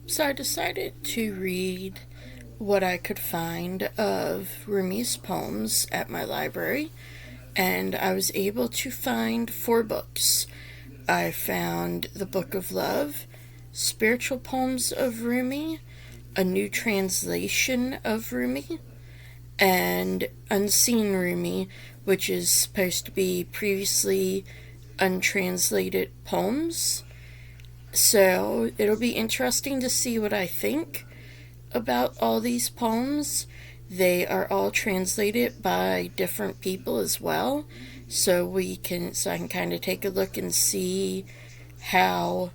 So I decided to read what I could find of Rumi's poems at my library, and I was able to find 4 books. I found the Book of Love, Spiritual Poems of Rumi, a new translation of Rumi, and Unseen Rumi, which is supposed to be previously untranslated poems. So it'll be interesting to see what I think about all these poems. They are all translated by different people as well. So I can kind of take a look and see how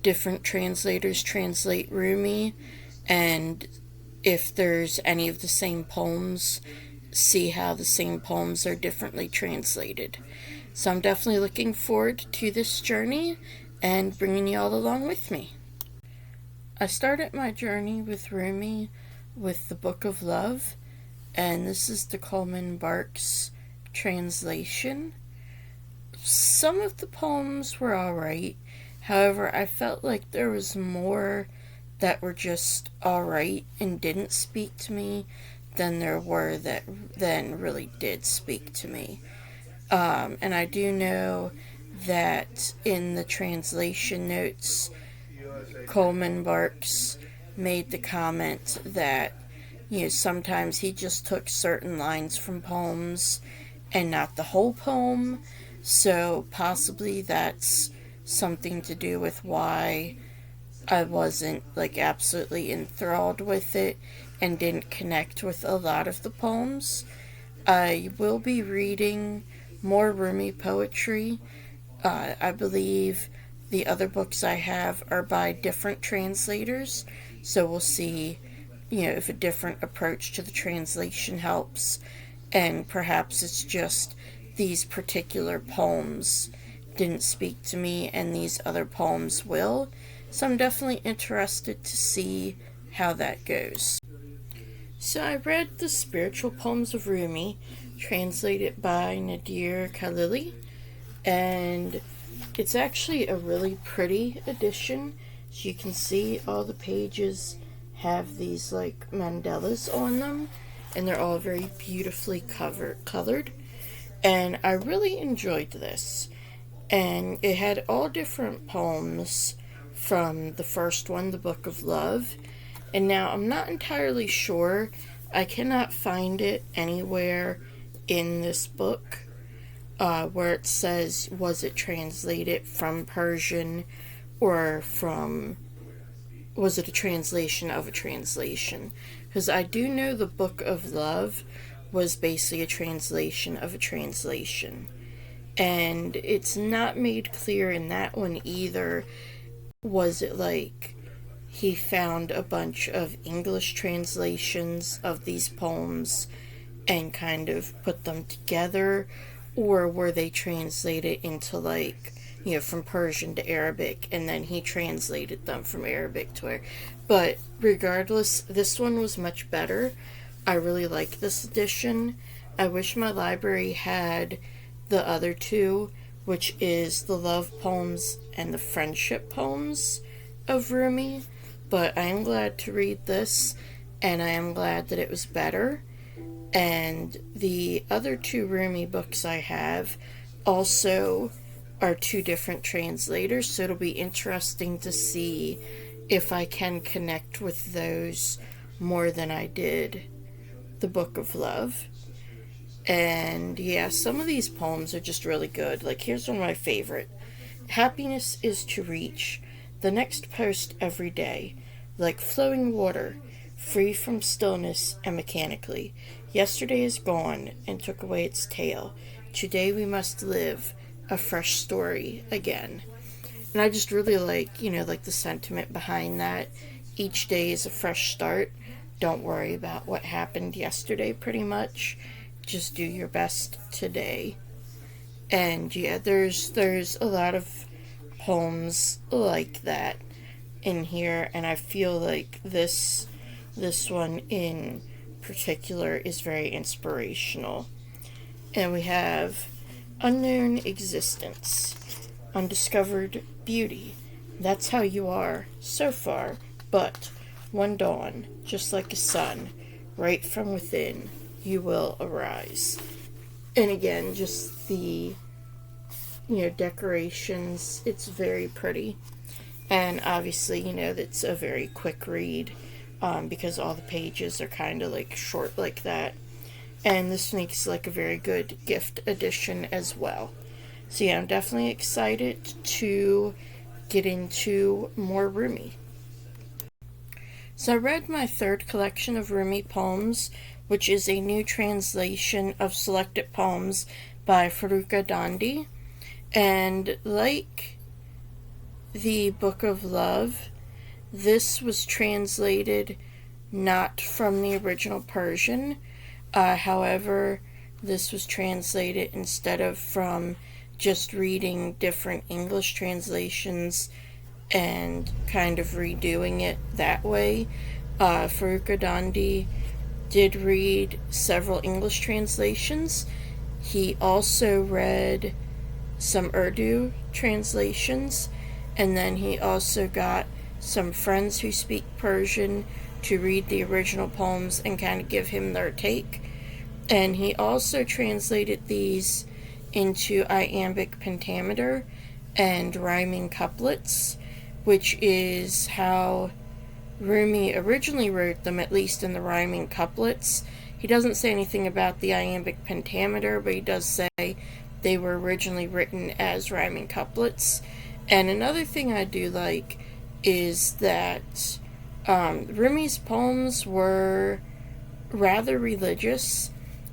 different translators translate Rumi, and if there's any of the same poems, see how the same poems are differently translated. So I'm definitely looking forward to this journey and bringing you all along with me. I started my journey with Rumi with the Book of Love, and this is the Coleman Barks translation. Some of the poems were alright, however, I felt like there was more that were just alright and didn't speak to me than there were that then really did speak to me. And I do know that in the translation notes, Coleman Barks made the comment that, sometimes he just took certain lines from poems and not the whole poem, so possibly that's something to do with why I wasn't absolutely enthralled with it and didn't connect with a lot of the poems. I will be reading more Rumi poetry. I believe the other books I have are by different translators, so we'll see, if a different approach to the translation helps, and perhaps it's just these particular poems didn't speak to me and these other poems will. So I'm definitely interested to see how that goes. So I read the Spiritual Poems of Rumi, translated by Nadir Khalili, and it's actually a really pretty edition. As you can see, all the pages have these mandalas on them, and they're all very beautifully colored. And I really enjoyed this. And it had all different poems from the first one, the Book of Love. And now I'm not entirely sure. I cannot find it anywhere in this book where it says, was it translated from Persian or was it a translation of a translation? Because I do know the Book of Love was basically a translation of a translation. And it's not made clear in that one either. Was it he found a bunch of English translations of these poems and kind of put them together, or were they translated into from Persian to Arabic, and then he translated them from Arabic to Arabic? But regardless, this one was much better. I really like this edition. I wish my library had the other two, which is the love poems and the friendship poems of Rumi, but I am glad to read this, and I am glad that it was better. And the other 2 Rumi books I have also are 2 different translators, so it'll be interesting to see if I can connect with those more than I did the Book of Love. And yeah, some of these poems are just really good. Here's one of my favorite. Happiness is to reach the next post every day, like flowing water, free from stillness and mechanically. Yesterday is gone and took away its tail. Today we must live a fresh story again. And I just really like the sentiment behind that. Each day is a fresh start. Don't worry about what happened yesterday, pretty much. Just do your best today. And yeah, there's a lot of poems like that in here, and I feel like this one in particular is very inspirational. And we have Unknown Existence, Undiscovered Beauty. That's how you are so far, But one dawn, just like a sun, right from within, you will arise. And again, just the, decorations, it's very pretty. And obviously, that's a very quick read, because all the pages are kind of like short like that. And this makes like a very good gift edition as well. So yeah, I'm definitely excited to get into more Rumi. So I read my third collection of Rumi poems, which is a new translation of selected poems by Farruka Dandi. And like the Book of Love, this was translated not from the original Persian. However, this was translated instead of from just reading different English translations and kind of redoing it that way. Farruka Dandi did read several English translations. He also read some Urdu translations, and then he also got some friends who speak Persian to read the original poems and kind of give him their take. And he also translated these into iambic pentameter and rhyming couplets, which is how Rumi originally wrote them, at least in the rhyming couplets. He doesn't say anything about the iambic pentameter, but he does say they were originally written as rhyming couplets. And another thing I do like is that Rumi's poems were rather religious,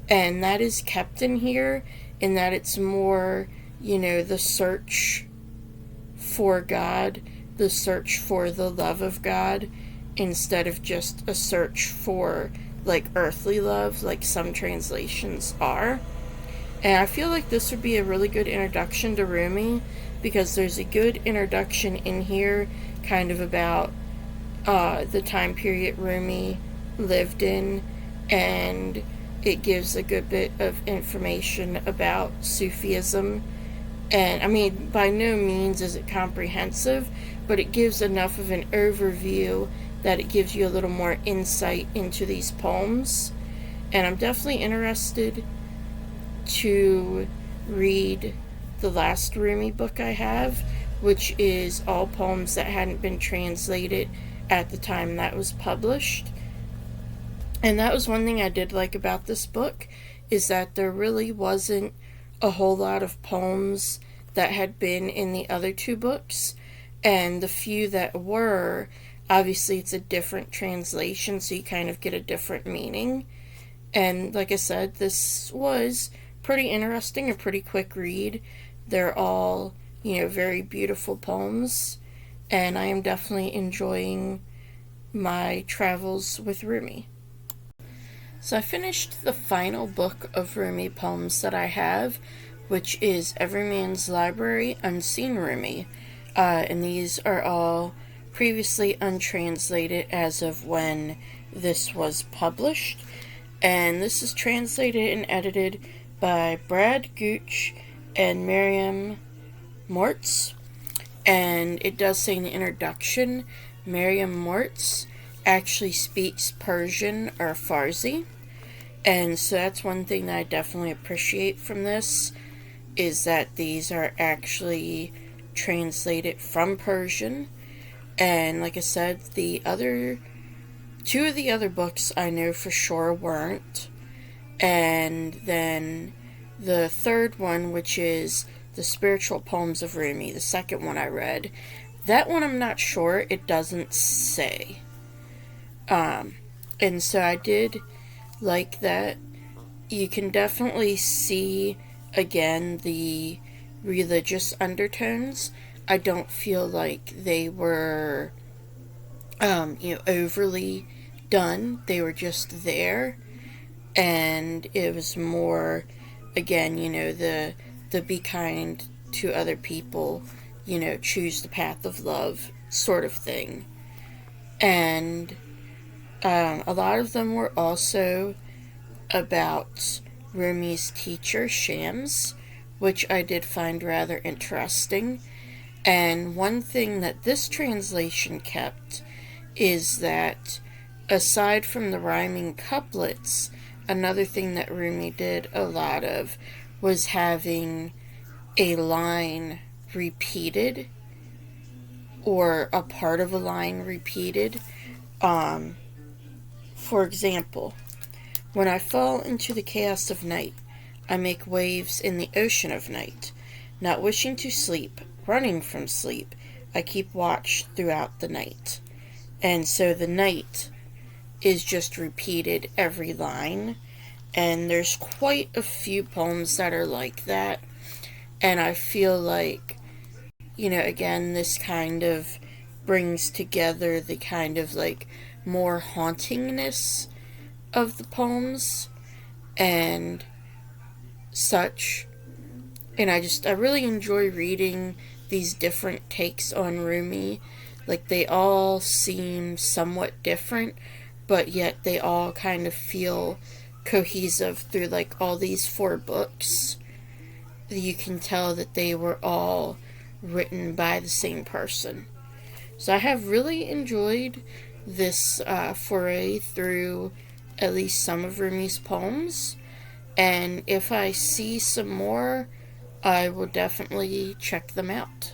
and that is kept in here, in that it's more, the search for God, the search for the love of God, instead of just a search for, like, earthly love, like some translations are. And I feel like this would be a really good introduction to Rumi, because there's a good introduction in here, kind of about the time period Rumi lived in, and it gives a good bit of information about Sufism. And I mean, by no means is it comprehensive, but it gives enough of an overview that it gives you a little more insight into these poems. And I'm definitely interested to read the last Rumi book I have, which is all poems that hadn't been translated at the time that was published. And that was one thing I did like about this book, is that there really wasn't a whole lot of poems that had been in the other two books. And the few that were, obviously it's a different translation, so you kind of get a different meaning. And like I said, this was pretty interesting, a pretty quick read. They're all, very beautiful poems, and I am definitely enjoying my travels with Rumi. So I finished the final book of Rumi poems that I have, which is Every Man's Library Unseen Rumi. And these are all previously untranslated as of when this was published. And this is translated and edited by Brad Gooch and Miriam Mortz. And it does say in the introduction, Miriam Mortz actually speaks Persian or Farsi. And so that's one thing that I definitely appreciate from this, is that these are actually translated from Persian. And like I said, the other two of the other books I know for sure weren't. And then the third one, which is the Spiritual Poems of Rumi, the second one I read, that one I'm not sure, it doesn't say. And so I did like that. You can definitely see, again, the religious undertones. I don't feel like they were, overly done. They were just there. And it was more, again, the be kind to other people, choose the path of love sort of thing. And a lot of them were also about Rumi's teacher, Shams, which I did find rather interesting. And one thing that this translation kept is that aside from the rhyming couplets, another thing that Rumi did a lot of was having a line repeated or a part of a line repeated. Um, for example, when I fall into the chaos of night, I make waves in the ocean of night. Not wishing to sleep, running from sleep, I keep watch throughout the night. And so the night is just repeated every line. And there's quite a few poems that are like that. And I feel like, again, this kind of brings together the kind of like more hauntingness of the poems and such. And I really enjoy reading these different takes on Rumi. Like, they all seem somewhat different, but yet they all kind of feel cohesive through like all these 4 books. You can tell that they were all written by the same person. So I have really enjoyed this foray through at least some of Rumi's poems. And if I see some more, I will definitely check them out.